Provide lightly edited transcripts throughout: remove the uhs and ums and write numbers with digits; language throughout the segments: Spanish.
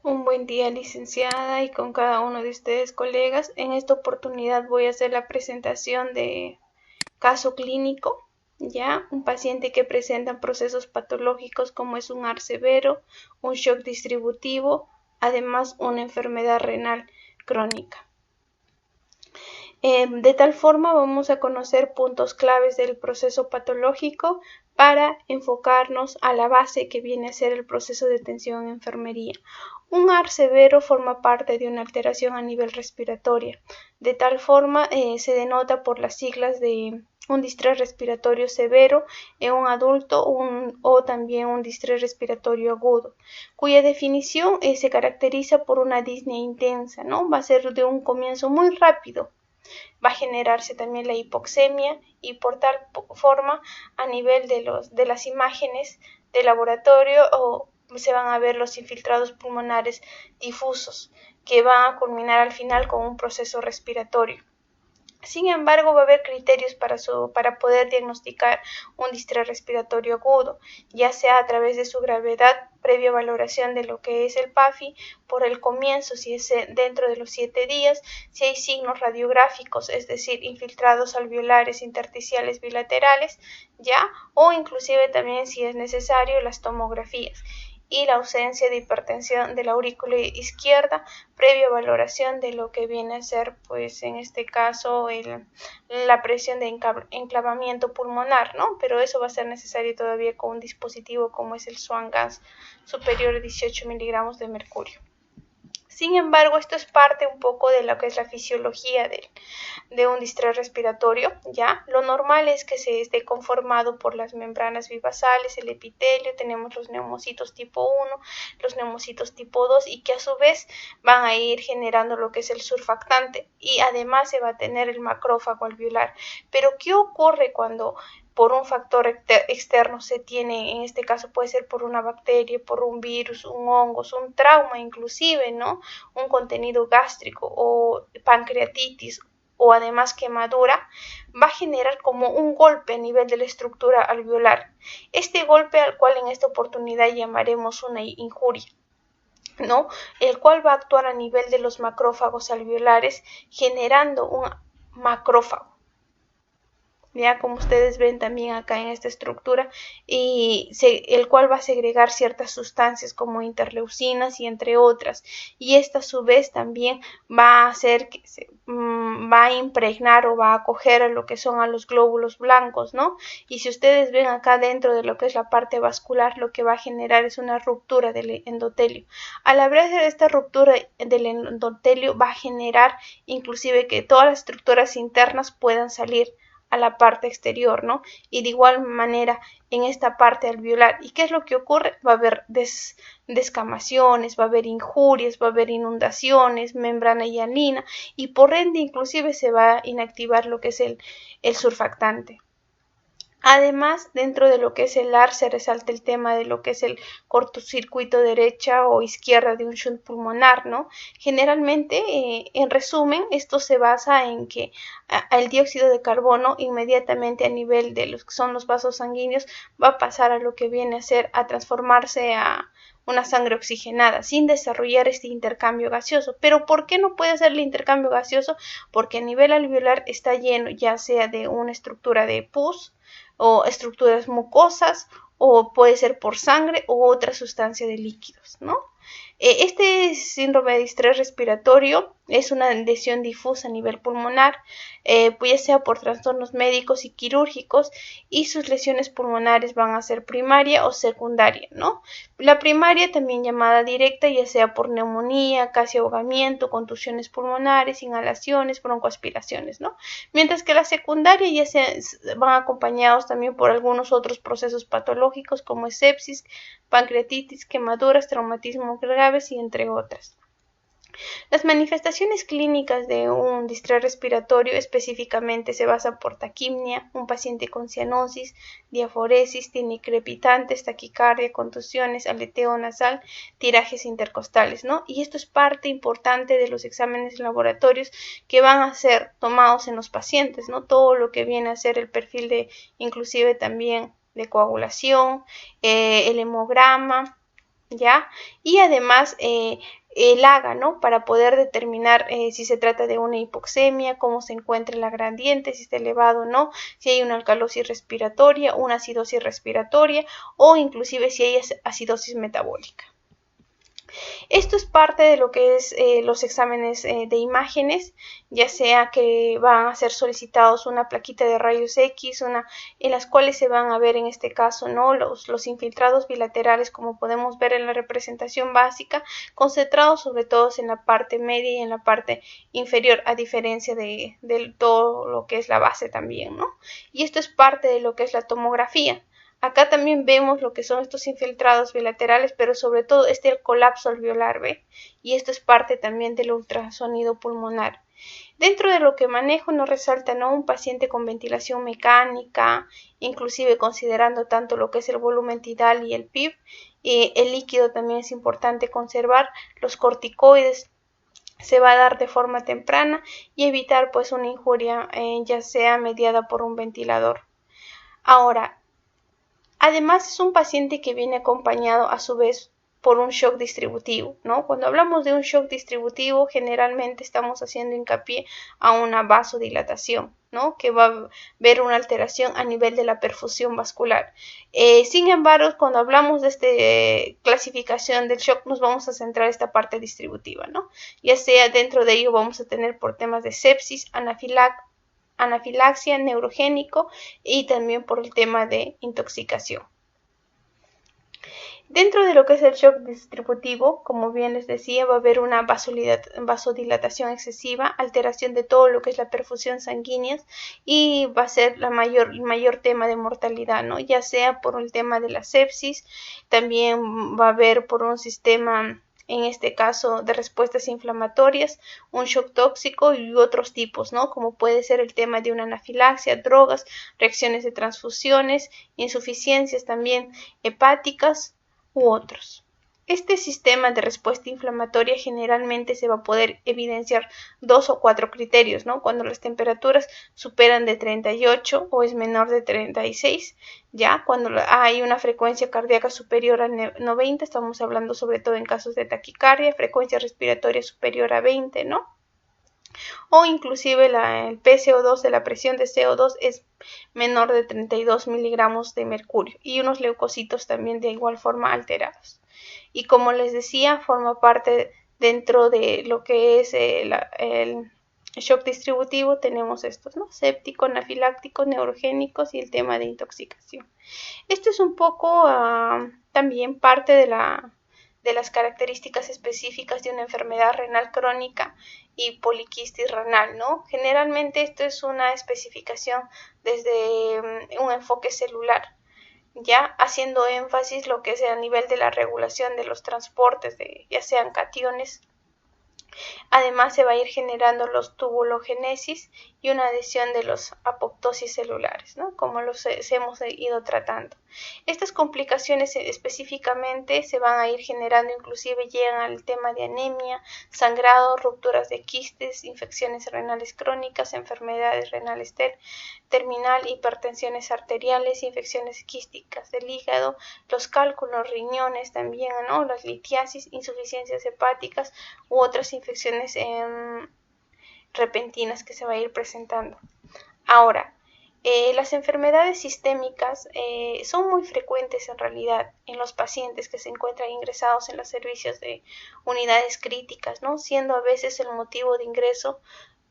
Un buen día, licenciada, y con cada uno de ustedes, colegas. En esta oportunidad voy a hacer la presentación de caso clínico, ya un paciente que presenta procesos patológicos como es un AR severo, un shock distributivo, además una enfermedad renal crónica. De tal forma vamos a conocer puntos claves del proceso patológico para enfocarnos a la base que viene a ser el proceso de atención en enfermería. Un AR severo forma parte de una alteración a nivel respiratorio. De tal forma se denota por las siglas de un distrés respiratorio severo en un adulto o también un distrés respiratorio agudo, cuya definición se caracteriza por una disnea intensa, ¿no? Va a ser de un comienzo muy rápido. Va a generarse también la hipoxemia y por tal forma a nivel de las imágenes de laboratorio se van a ver los infiltrados pulmonares difusos que van a culminar al final con un proceso respiratorio. Sin embargo, va a haber criterios para poder diagnosticar un distrés respiratorio agudo, ya sea a través de su gravedad, previa valoración de lo que es el PAFI, por el comienzo, si es dentro de los 7 días, si hay signos radiográficos, es decir, infiltrados alveolares intersticiales bilaterales, ya, o inclusive también si es necesario las tomografías y la ausencia de hipertensión de la aurícula izquierda, previa valoración de lo que viene a ser, pues en este caso, la presión de enclavamiento pulmonar, ¿no? Pero eso va a ser necesario todavía con un dispositivo como es el Swan Gas superior a 18 miligramos de mercurio. Sin embargo, esto es parte un poco de lo que es la fisiología de un distrés respiratorio, ¿ya? Lo normal es que se esté conformado por las membranas bivasales, el epitelio, tenemos los neumocitos tipo 1, los neumocitos tipo 2 y que a su vez van a ir generando lo que es el surfactante y además se va a tener el macrófago alveolar. Pero ¿qué ocurre cuando por un factor externo se tiene, en este caso puede ser por una bacteria, por un virus, un hongo, un trauma inclusive, ¿no? Un contenido gástrico o pancreatitis o además quemadura, va a generar como un golpe a nivel de la estructura alveolar. Este golpe al cual en esta oportunidad llamaremos una injuria, ¿no? El cual va a actuar a nivel de los macrófagos alveolares generando un macrófago. Ya como ustedes ven también acá en esta estructura, el cual va a segregar ciertas sustancias como interleucinas y entre otras, y esta a su vez también va a hacer que va a impregnar o va a acoger a lo que son a los glóbulos blancos, ¿no? Y si ustedes ven acá dentro de lo que es la parte vascular, lo que va a generar es una ruptura del endotelio. Al haber esta ruptura del endotelio va a generar inclusive que todas las estructuras internas puedan salir a la parte exterior, ¿no? Y de igual manera en esta parte alveolar. ¿Y qué es lo que ocurre? Va a haber descamaciones, va a haber injurias, va a haber inundaciones, membrana hialina y por ende inclusive se va a inactivar lo que es el surfactante. Además, dentro de lo que es el AR se resalta el tema de lo que es el cortocircuito derecha o izquierda de un shunt pulmonar, ¿no? Generalmente, en resumen, esto se basa en que el dióxido de carbono inmediatamente a nivel de los que son los vasos sanguíneos va a pasar a lo que viene a ser, a transformarse a una sangre oxigenada sin desarrollar este intercambio gaseoso. Pero ¿por qué no puede hacer el intercambio gaseoso? Porque a nivel alveolar está lleno ya sea de una estructura de pus o estructuras mucosas o puede ser por sangre u otra sustancia de líquidos, ¿no? Este síndrome de distrés respiratorio es una lesión difusa a nivel pulmonar, pues ya sea por trastornos médicos y quirúrgicos, y sus lesiones pulmonares van a ser primaria o secundaria, ¿no? La primaria también llamada directa, ya sea por neumonía, casi ahogamiento, contusiones pulmonares, inhalaciones, broncoaspiraciones, ¿no? Mientras que la secundaria ya se van acompañados también por algunos otros procesos patológicos como sepsis, pancreatitis, quemaduras, traumatismo graves y entre otras. Las manifestaciones clínicas de un distrés respiratorio específicamente se basan por taquimia, un paciente con cianosis, diaforesis, tiene crepitantes, taquicardia, contusiones, aleteo nasal, tirajes intercostales, ¿no? Y esto es parte importante de los exámenes laboratorios que van a ser tomados en los pacientes, ¿no? Todo lo que viene a ser el perfil de, inclusive también de coagulación, el hemograma, ¿ya? Y además el AGA, ¿no? Para poder determinar si se trata de una hipoxemia, cómo se encuentra el gradiente, si está elevado o no, si hay una alcalosis respiratoria, una acidosis respiratoria o inclusive si hay acidosis metabólica. Esto es parte de lo que es los exámenes de imágenes, ya sea que van a ser solicitados una plaquita de rayos X, en las cuales se van a ver en este caso, ¿no? los infiltrados bilaterales, como podemos ver en la representación básica, concentrados sobre todo en la parte media y en la parte inferior, a diferencia de todo lo que es la base también, ¿no? Y esto es parte de lo que es la tomografía. Acá también vemos lo que son estos infiltrados bilaterales, pero sobre todo el colapso alveolar, ¿ve? Y esto es parte también del ultrasonido pulmonar. Dentro de lo que manejo nos resalta, ¿no? Un paciente con ventilación mecánica, inclusive considerando tanto lo que es el volumen tidal y el PIB. El líquido también es importante conservar. Los corticoides se va a dar de forma temprana y evitar pues una injuria ya sea mediada por un ventilador. Ahora, además es un paciente que viene acompañado a su vez por un shock distributivo, ¿no? Cuando hablamos de un shock distributivo generalmente estamos haciendo hincapié a una vasodilatación, ¿no? Que va a haber una alteración a nivel de la perfusión vascular. Sin embargo, cuando hablamos de esta clasificación del shock nos vamos a centrar en esta parte distributiva, ¿no? Ya sea dentro de ello vamos a tener por temas de sepsis, anafilaxia, neurogénico y también por el tema de intoxicación. Dentro de lo que es el shock distributivo, como bien les decía, va a haber una vasodilatación excesiva, alteración de todo lo que es la perfusión sanguínea y va a ser el mayor tema de mortalidad, ¿no? Ya sea por el tema de la sepsis, también va a haber por un sistema, en este caso de respuestas inflamatorias, un shock tóxico y otros tipos, ¿no? Como puede ser el tema de una anafilaxia, drogas, reacciones de transfusiones, insuficiencias también hepáticas u otros. Este sistema de respuesta inflamatoria generalmente se va a poder evidenciar 2 o 4 criterios, ¿no? Cuando las temperaturas superan de 38 o es menor de 36, ya cuando hay una frecuencia cardíaca superior a 90, estamos hablando sobre todo en casos de taquicardia, frecuencia respiratoria superior a 20, ¿no? O inclusive el PCO2 de la presión de CO2 es menor de 32 miligramos de mercurio y unos leucocitos también de igual forma alterados. Y como les decía, forma parte dentro de lo que es el shock distributivo, tenemos estos, ¿no? Séptico, anafilácticos, neurogénicos y el tema de intoxicación. Esto es un poco también parte de las características específicas de una enfermedad renal crónica y poliquistis renal, ¿no? Generalmente esto es una especificación desde un enfoque celular, ya haciendo énfasis lo que es a nivel de la regulación de los transportes de ya sean cationes. Además se va a ir generando los tubulogénesis y una adhesión de los apoptosis celulares, ¿no? Como los hemos ido tratando. Estas complicaciones específicamente se van a ir generando, inclusive llegan al tema de anemia, sangrado, rupturas de quistes, infecciones renales crónicas, enfermedades renales terminal, hipertensiones arteriales, infecciones quísticas del hígado, los cálculos, riñones también, ¿no? Las litiasis, insuficiencias hepáticas u otras infecciones repentinas que se va a ir presentando. Ahora, las enfermedades sistémicas son muy frecuentes en realidad en los pacientes que se encuentran ingresados en los servicios de unidades críticas, ¿no? Siendo a veces el motivo de ingreso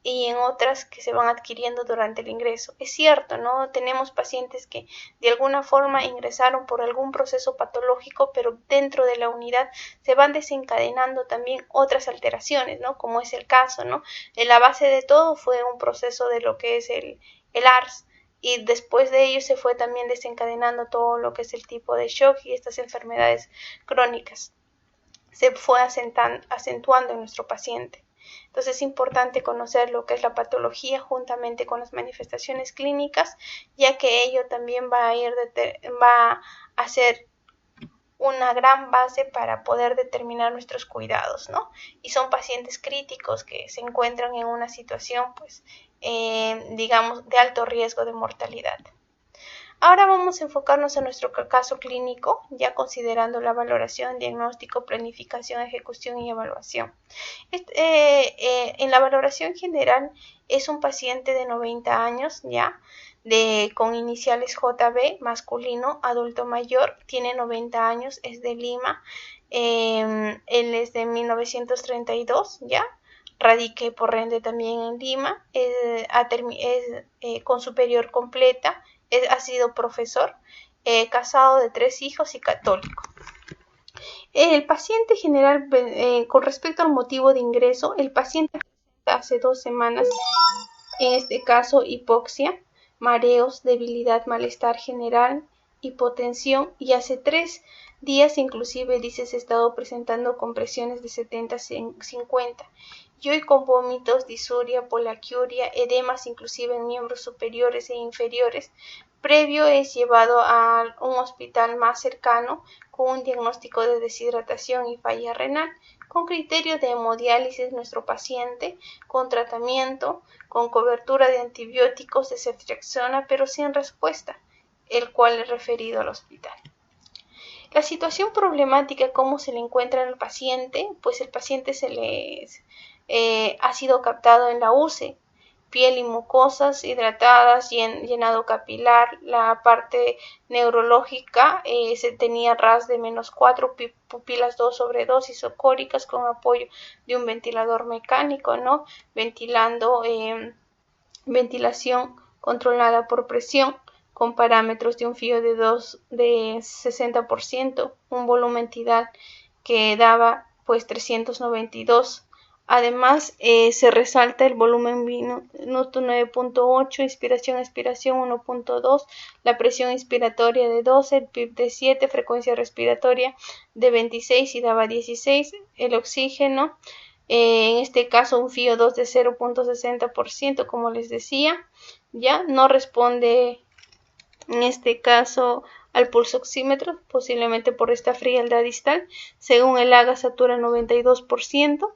y en otras que se van adquiriendo durante el ingreso. Es cierto, ¿no? Tenemos pacientes que de alguna forma ingresaron por algún proceso patológico, pero dentro de la unidad se van desencadenando también otras alteraciones, ¿no? Como es el caso, ¿no? La base de todo fue un proceso de lo que es el ARS, y después de ello se fue también desencadenando todo lo que es el tipo de shock y estas enfermedades crónicas. Se fue acentuando en nuestro paciente. Entonces es importante conocer lo que es la patología juntamente con las manifestaciones clínicas, ya que ello también va a ser una gran base para poder determinar nuestros cuidados, ¿no? Y son pacientes críticos que se encuentran en una situación, pues, digamos, de alto riesgo de mortalidad. Ahora vamos a enfocarnos en nuestro caso clínico, ya considerando la valoración, diagnóstico, planificación, ejecución y evaluación. En la valoración general es un paciente de 90 años, ya, con iniciales JB, masculino, adulto mayor, tiene 90 años, es de Lima, él es de 1932, ya, radique por ende también en Lima, con superior completa, ha sido profesor, casado, de 3 hijos y católico. El paciente general, con respecto al motivo de ingreso, el paciente hace 2 semanas, en este caso hipoxia, mareos, debilidad, malestar general, hipotensión, y hace 3 días inclusive dice se ha estado presentando con presiones de 70-50 y hoy con vómitos, disuria, polaquiuria, edemas inclusive en miembros superiores e inferiores. Previo es llevado a un hospital más cercano con un diagnóstico de deshidratación y falla renal. Con criterio de hemodiálisis nuestro paciente, con tratamiento, con cobertura de antibióticos de ceftriaxona, pero sin respuesta, el cual es referido al hospital. La situación problemática, ¿cómo se le encuentra al paciente? Pues el paciente ha sido captado en la UCE, piel y mucosas hidratadas, llenado capilar, la parte neurológica se tenía RAS de -4, pupilas 2/2 isocóricas con apoyo de un ventilador mecánico, ¿no? Ventilación controlada por presión, con parámetros de un FIO de 60%, un volumen tidal que daba pues 392. Además se resalta el volumen minuto 9.8, inspiración-expiración 1.2, la presión inspiratoria de 12, el PIB de 7, frecuencia respiratoria de 26 y daba 16, el oxígeno, en este caso un FIO 2 de 0.60%, como les decía, ya no responde en este caso al pulsoxímetro, posiblemente por esta frialdad distal. Según el AGA satura 92%,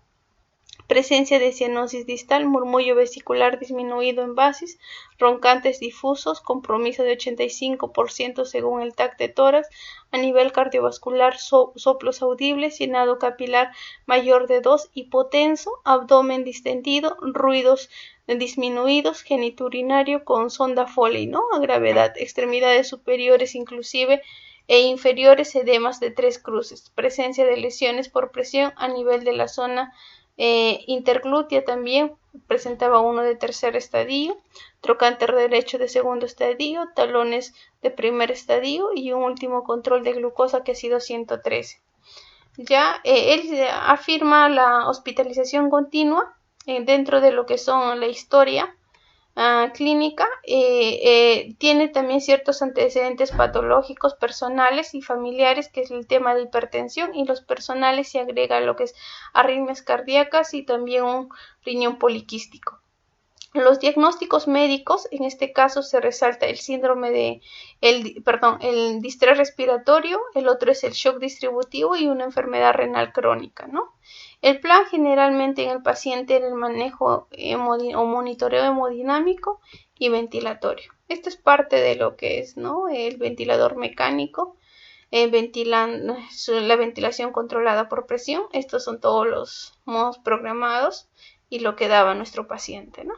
presencia de cianosis distal, murmullo vesicular disminuido en basis, roncantes difusos, compromiso de 85% según el TAC de tórax, a nivel cardiovascular soplos audibles, llenado capilar mayor de 2, hipotenso, abdomen distendido, ruidos disminuidos, geniturinario con sonda Foley, ¿no? A gravedad, extremidades superiores inclusive e inferiores, edemas de 3 cruces, presencia de lesiones por presión a nivel de la zona interglútea, también presentaba uno de tercer estadio, trocánter derecho de segundo estadio, talones de primer estadio y un último control de glucosa que ha sido 113. Ya él afirma la hospitalización continua dentro de lo que son la historia clínica, tiene también ciertos antecedentes patológicos personales y familiares, que es el tema de hipertensión, y los personales se agrega lo que es arritmias cardíacas y también un riñón poliquístico. Los diagnósticos médicos, en este caso se resalta el síndrome de el distrés respiratorio, el otro es el shock distributivo y una enfermedad renal crónica, ¿no? El plan generalmente en el paciente era el manejo o monitoreo hemodinámico y ventilatorio. Esto es parte de lo que es, ¿no? El ventilador mecánico, la ventilación controlada por presión. Estos son todos los modos programados y lo que daba nuestro paciente, ¿no?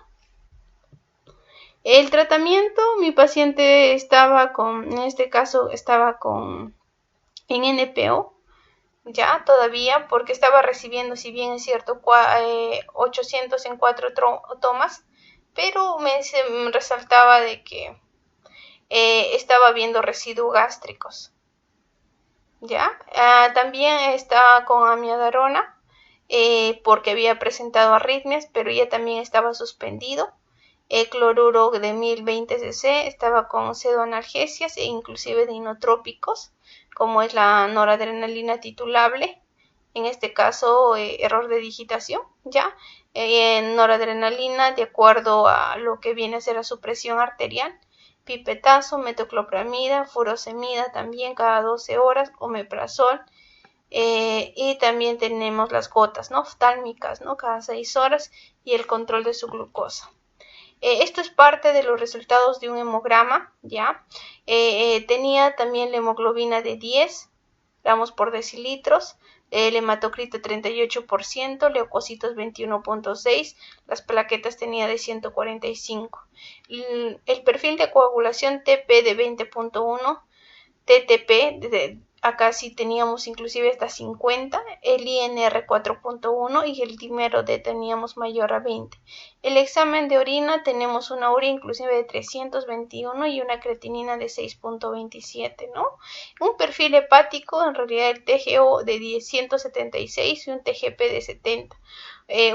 El tratamiento, mi paciente en este caso estaba en NPO, ya todavía, porque estaba recibiendo, si bien es cierto, 800 en 4 tomas, pero me resaltaba de que estaba viendo residuos gástricos. Ya también estaba con amiodarona porque había presentado arritmias, pero ya también estaba suspendido. Cloruro de 1020 cc, estaba con pseudoanalgesias e inclusive de inotrópicos, como es la noradrenalina titulable, en este caso error de digitación, ya, noradrenalina de acuerdo a lo que viene a ser la supresión arterial, pipetazo, metoclopramida, furosemida también cada 12 horas, omeprazol, y también tenemos las gotas, ¿no? Oftálmicas, ¿no? Cada 6 horas y el control de su glucosa. Esto es parte de los resultados de un hemograma, ¿ya? Tenía también la hemoglobina de 10 gramos por decilitros, el hematocrito 38%, leucocitos 21.6, las plaquetas tenía de 145. El perfil de coagulación TP de 20.1, TTP acá sí teníamos inclusive hasta 50, el INR 4.1 y el dímero D teníamos mayor a 20. El examen de orina tenemos una urea inclusive de 321 y una creatinina de 6.27, ¿no? Un perfil hepático, en realidad el TGO de 176 y un TGP de 70.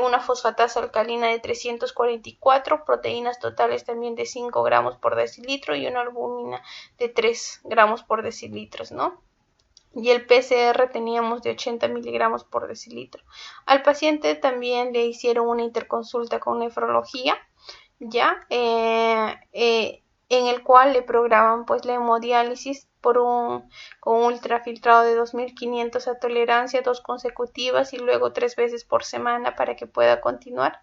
Una fosfatasa alcalina de 344, proteínas totales también de 5 gramos por decilitro y una albúmina de 3 gramos por decilitro, ¿no? Y el PCR teníamos de 80 miligramos por decilitro. Al paciente también le hicieron una interconsulta con nefrología, ya, en el cual le programan pues la hemodiálisis con ultrafiltrado de 2500 a tolerancia, 2 consecutivas y luego 3 veces por semana para que pueda continuar.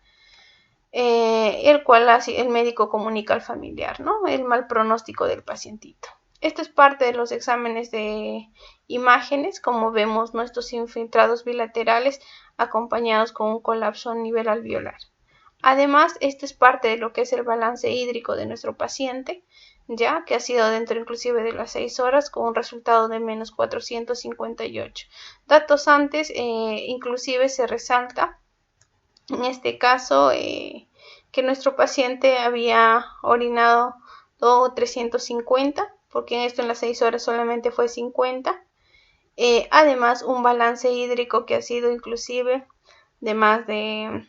El cual el médico comunica al familiar, ¿no? El mal pronóstico del pacientito. Esto es parte de los exámenes de imágenes, como vemos nuestros infiltrados bilaterales acompañados con un colapso a nivel alveolar. Además, esto es parte de lo que es el balance hídrico de nuestro paciente, ya que ha sido dentro inclusive de las 6 horas con un resultado de menos 458. Datos antes, inclusive se resalta en este caso que nuestro paciente había orinado 350, porque esto en las 6 horas solamente fue 50. Además, un balance hídrico que ha sido inclusive de más de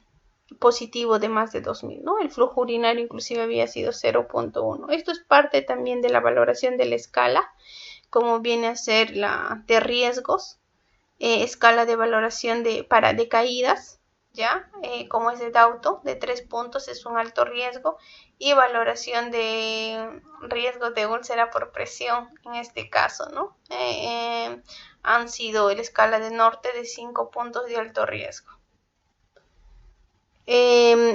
positivo de más de 2000, ¿no? El flujo urinario inclusive había sido 0.1. Esto es parte también de la valoración de la escala, como viene a ser la de riesgos, escala de valoración para decaídas, ¿ya? Como es de Dauto, de 3 puntos es un alto riesgo, y valoración de riesgo de úlcera por presión, en este caso, ¿no? Han sido la escala de Norte de 5 puntos de alto riesgo.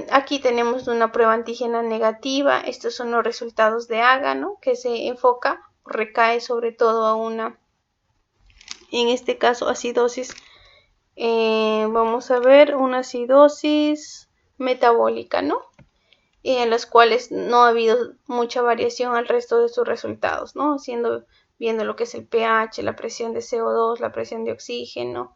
Aquí tenemos una prueba antígena negativa. Estos son los resultados de AGA, ¿no? Que se enfoca, recae sobre todo a una, en este caso, acidosis. Vamos a ver una acidosis metabólica, ¿no? En las cuales no ha habido mucha variación al resto de sus resultados, ¿no? Viendo lo que es el pH, la presión de CO2, la presión de oxígeno.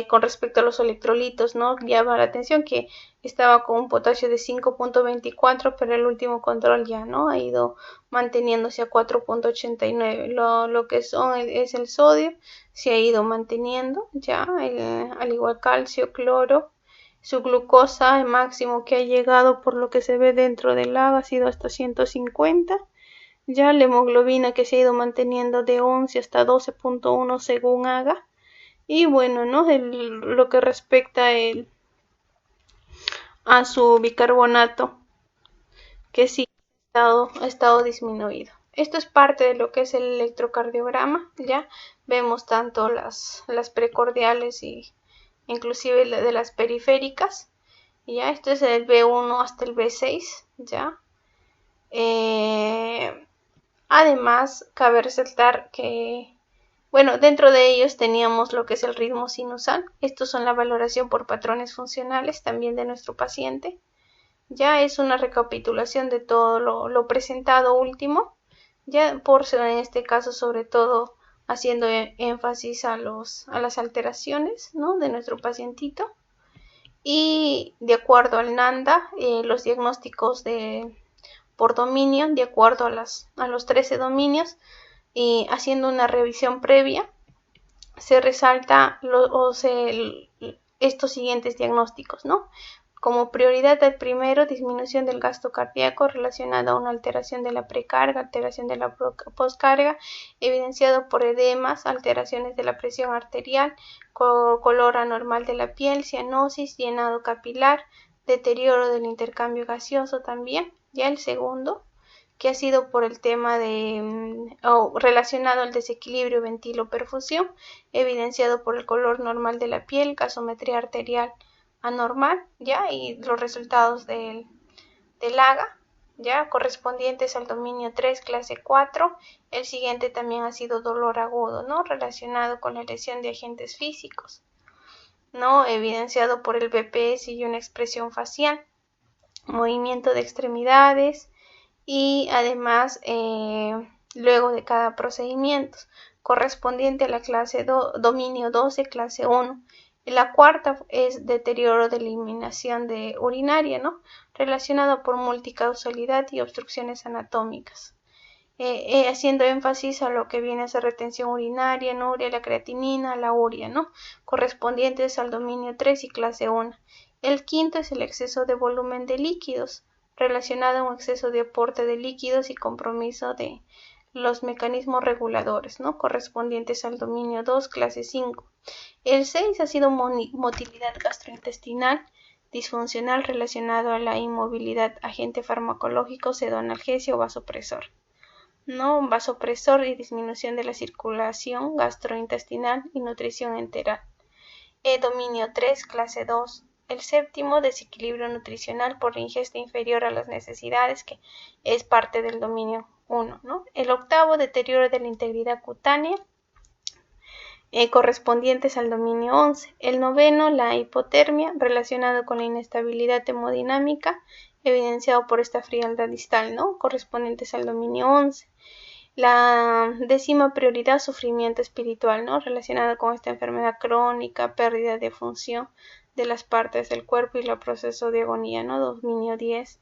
Con respecto a los electrolitos, ¿no? Llama la atención que estaba con un potasio de 5.24, pero el último control ya, ¿no? Ha ido manteniéndose a 4.89. Lo que es el sodio se ha ido manteniendo ya, al igual calcio, cloro. Su glucosa, el máximo que ha llegado por lo que se ve dentro del lago ha sido hasta 150. Ya la hemoglobina que se ha ido manteniendo de 11 hasta 12.1 según AGA. Y bueno, ¿no? Lo que respecta a su bicarbonato, que sí ha estado disminuido. Esto es parte de lo que es el electrocardiograma, ya vemos tanto las precordiales y inclusive de las periféricas, ya esto es el B1 hasta el B6, ya. Además, cabe resaltar que bueno, dentro de ellos teníamos lo que es el ritmo sinusal. Estos son la valoración por patrones funcionales también de nuestro paciente. Ya es una recapitulación de todo lo presentado último. Ya en este caso sobre todo haciendo énfasis a las alteraciones, ¿no? De nuestro pacientito. Y de acuerdo al NANDA, los diagnósticos por dominio, de acuerdo a los 13 dominios, y haciendo una revisión previa, se resalta estos siguientes diagnósticos, ¿no? Como prioridad al primero, disminución del gasto cardíaco relacionada a una alteración de la precarga, alteración de la poscarga, evidenciado por edemas, alteraciones de la presión arterial, color anormal de la piel, cianosis, llenado capilar, deterioro del intercambio gaseoso también. Ya el segundo, que ha sido por el tema relacionado al desequilibrio ventilo-perfusión, evidenciado por el color normal de la piel, gasometría arterial anormal, ya, y los resultados del del AGA, ya correspondientes al dominio 3, clase 4. El siguiente también ha sido dolor agudo, ¿no? Relacionado con la lesión de agentes físicos, ¿no? Evidenciado por el BPS y una expresión facial, movimiento de extremidades y además luego de cada procedimiento, correspondiente a la clase dominio 12, clase 1. La cuarta es deterioro de eliminación de urinaria, ¿no? Relacionado por multicausalidad y obstrucciones anatómicas. Haciendo énfasis a lo que viene a ser retención urinaria, anuria, la creatinina, la urea, ¿no? Correspondientes al dominio 3 y clase 1. El quinto es el exceso de volumen de líquidos, relacionado a un exceso de aporte de líquidos y compromiso de los mecanismos reguladores, ¿no? Correspondientes al dominio 2, clase 5. El 6 ha sido motilidad gastrointestinal disfuncional relacionado a la inmovilidad, agente farmacológico, pseudoanalgesia o vasopresor, ¿no? Vasopresor y disminución de la circulación gastrointestinal y nutrición enteral. Dominio 3, clase 2. El séptimo, desequilibrio nutricional por la ingesta inferior a las necesidades, que es parte del dominio 1, ¿no? El octavo, deterioro de la integridad cutánea, correspondientes al dominio 11. El noveno, la hipotermia, relacionado con la inestabilidad hemodinámica, evidenciado por esta frialdad distal, ¿no? Correspondientes al dominio 11. La décima prioridad, sufrimiento espiritual, ¿no? Relacionado con esta enfermedad crónica, pérdida de función de las partes del cuerpo y el proceso de agonía, ¿no? Dominio 10.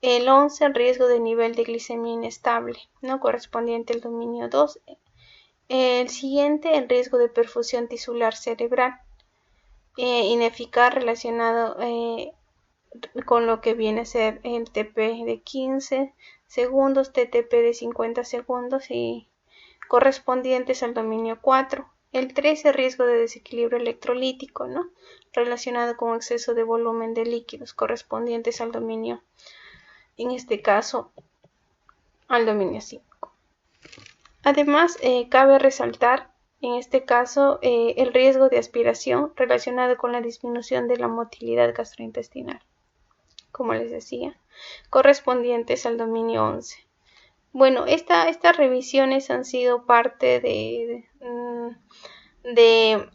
El 11, riesgo de nivel de glicemia inestable, ¿no? Correspondiente al dominio 2. El siguiente, el riesgo de perfusión tisular cerebral, ineficaz, relacionado con lo que viene a ser el TP de 15 segundos, TTP de 50 segundos y correspondientes al dominio 4. El 13, riesgo de desequilibrio electrolítico, ¿no? Relacionado con exceso de volumen de líquidos, correspondientes al dominio, en este caso, al dominio 5. Además, cabe resaltar, en este caso, el riesgo de aspiración relacionado con la disminución de la motilidad gastrointestinal, como les decía, correspondientes al dominio 11. Bueno, estas revisiones han sido parte de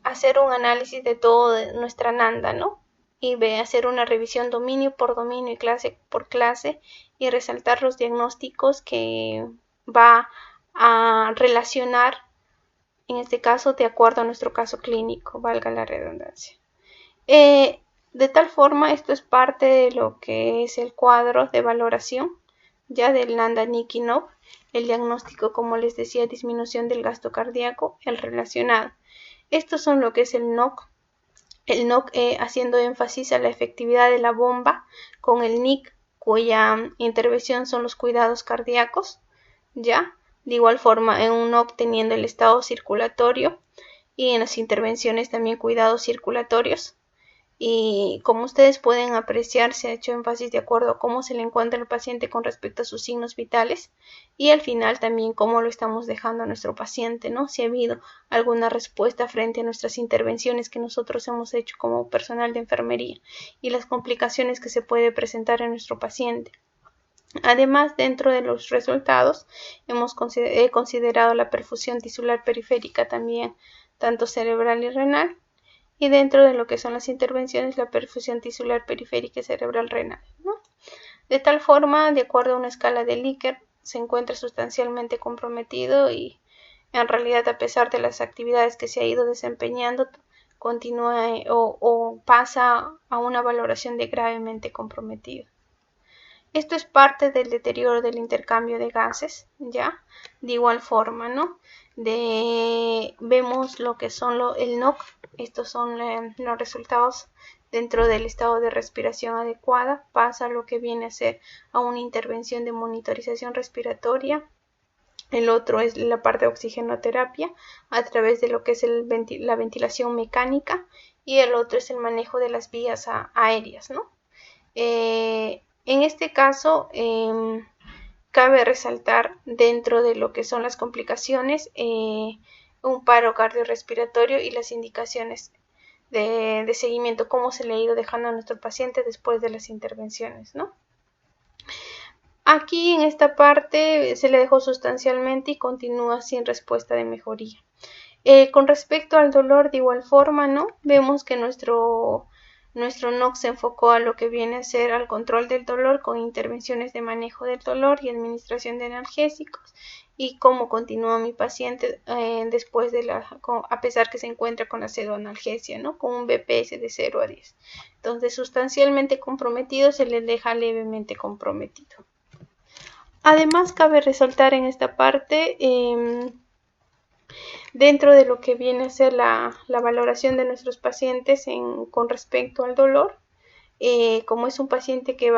hacer un análisis de toda nuestra NANDA, ¿no? Y de hacer una revisión dominio por dominio y clase por clase y resaltar los diagnósticos que va a relacionar, en este caso, de acuerdo a nuestro caso clínico, valga la redundancia. De tal forma, esto es parte de lo que es el cuadro de valoración ya del Nanda-Nikinov, el diagnóstico, como les decía, disminución del gasto cardíaco, el relacionado. Estos son lo que es el NOC. El NOC haciendo énfasis a la efectividad de la bomba, con el NIC, cuya intervención son los cuidados cardíacos, ya. De igual forma, en un NOC teniendo el estado circulatorio y en las intervenciones también cuidados circulatorios. Y como ustedes pueden apreciar, se ha hecho énfasis de acuerdo a cómo se le encuentra el paciente con respecto a sus signos vitales y al final también cómo lo estamos dejando a nuestro paciente, ¿no? Si ha habido alguna respuesta frente a nuestras intervenciones que nosotros hemos hecho como personal de enfermería y las complicaciones que se puede presentar en nuestro paciente. Además, dentro de los resultados, he considerado la perfusión tisular periférica también, tanto cerebral y renal, y dentro de lo que son las intervenciones, la perfusión tisular periférica y cerebral renal, ¿no? De tal forma, de acuerdo a una escala de Likert, se encuentra sustancialmente comprometido y en realidad, a pesar de las actividades que se ha ido desempeñando, continúa o pasa a una valoración de gravemente comprometido. Esto es parte del deterioro del intercambio de gases, ¿ya? De igual forma, ¿no? Vemos lo que son el NOC, estos son los resultados dentro del estado de respiración adecuada, pasa lo que viene a ser a una intervención de monitorización respiratoria. El otro es la parte de oxigenoterapia a través de lo que es la ventilación mecánica y el otro es el manejo de las vías aéreas, ¿no? En este caso, cabe resaltar dentro de lo que son las complicaciones un paro cardiorrespiratorio y las indicaciones de seguimiento, cómo se le ha ido dejando a nuestro paciente después de las intervenciones, ¿no? Aquí en esta parte se le dejó sustancialmente y continúa sin respuesta de mejoría. Con respecto al dolor, de igual forma, ¿no? Vemos que nuestro NOC se enfocó a lo que viene a ser al control del dolor con intervenciones de manejo del dolor y administración de analgésicos, y cómo continúa mi paciente después de a pesar que se encuentra con la pseudoanalgesia, ¿no? Con un BPS de 0 a 10. Entonces, sustancialmente comprometido se le deja levemente comprometido. Además, cabe resaltar en esta parte, dentro de lo que viene a ser la valoración de nuestros pacientes con respecto al dolor, como es un paciente que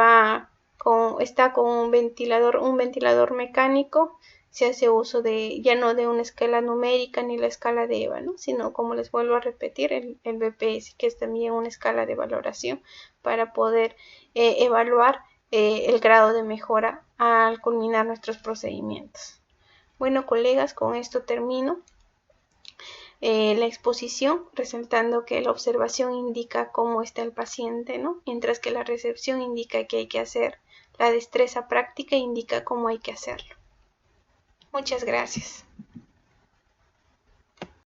está con un ventilador mecánico, se hace uso ya no de una escala numérica ni la escala de EVA, ¿no? Sino, como les vuelvo a repetir, el BPS, que es también una escala de valoración para poder evaluar el grado de mejora al culminar nuestros procedimientos. Bueno, colegas, con esto termino la exposición, resaltando que la observación indica cómo está el paciente, ¿no? Mientras que la recepción indica qué hay que hacer. La destreza práctica indica cómo hay que hacerlo. Muchas gracias.